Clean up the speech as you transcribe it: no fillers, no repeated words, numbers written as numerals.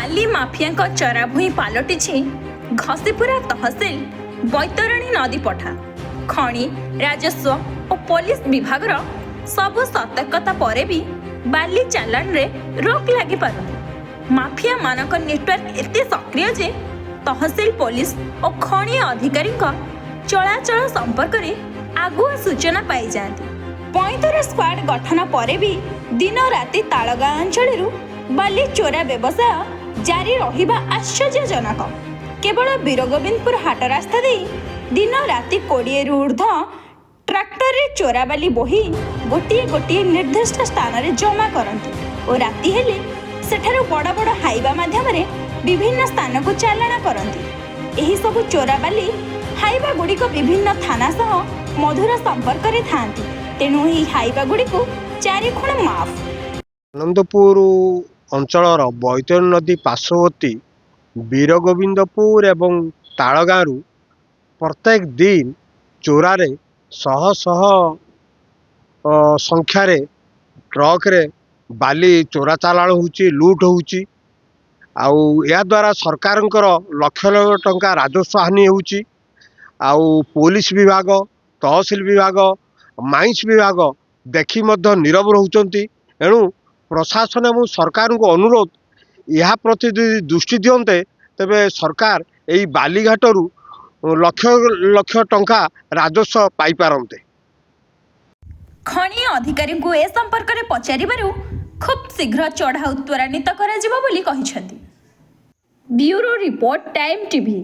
बाली mafia चरा भूई पलटि घसीपुरा तहसिल बैतरणी नदी पठा खनि राजस्व और पुलिस विभाग सबु सतर्कता पर भी बाली चालान रे रोक लगी पार माफिया मानक नेटवर्क एते सक्रिय जे तहसिल पुलिस और खनि अधिकारी चलाचल संपर्क में आगुआ सूचना पाई जाती 75 स्क्वाड गठन पर भी दिन राति तालगा अंचल बाली चोरा व्यवसाय जारी रहिबा आश्चर्यजनक। केवल वीरगोविंदपुर हाट रास्ता दे दिन राति 20 रु ऊर्ध ट्रैक्टर रे चोरा बाली बोही गोटे गोटे निर्दिष्ट स्थान रे जमा करती और राति हेले सेठारु बड़ बड़ हाइवा माध्यम रे विभिन्न स्थान को चालाण करती। एही सब चोरा बाली हाइवा गुड़ी को विभिन्न थाना सह मधुर संपर्क रे थांती तेणु एही हाइवा गुड़ी को चारिखुण माफ। आनंदपुर अंचल बैतरणी नदी पार्श्ववर्ती वीरगोविंदपुर एवं तालगाँव प्रत्येक दिन चोरारे शह शह संख्यारे ट्रक रे बाली चोरा चालाण होची लूट होची आउ या द्वारा सरकारंकर लक्ष लक्ष टंका राजस्व हानि होची आउ पुलिस विभाग तहसिल विभाग माइंस विभाग देखि मध्य नीरव रहउचंती। एणु प्रशासन एवं सरकार को अनुरोध यह प्रति दृष्टि दियंते तेबे सरकार यही बालीघाटरू लक्ष लक्ष टंका राजस्व पाई पारंते। खनि अधिकारी को ए संपर्क रे पचारिबारु खूब शीघ्र चढ़ाऊ त्वरान्वित करा जिवो बोली कहिसेंती। Bureau report time TV.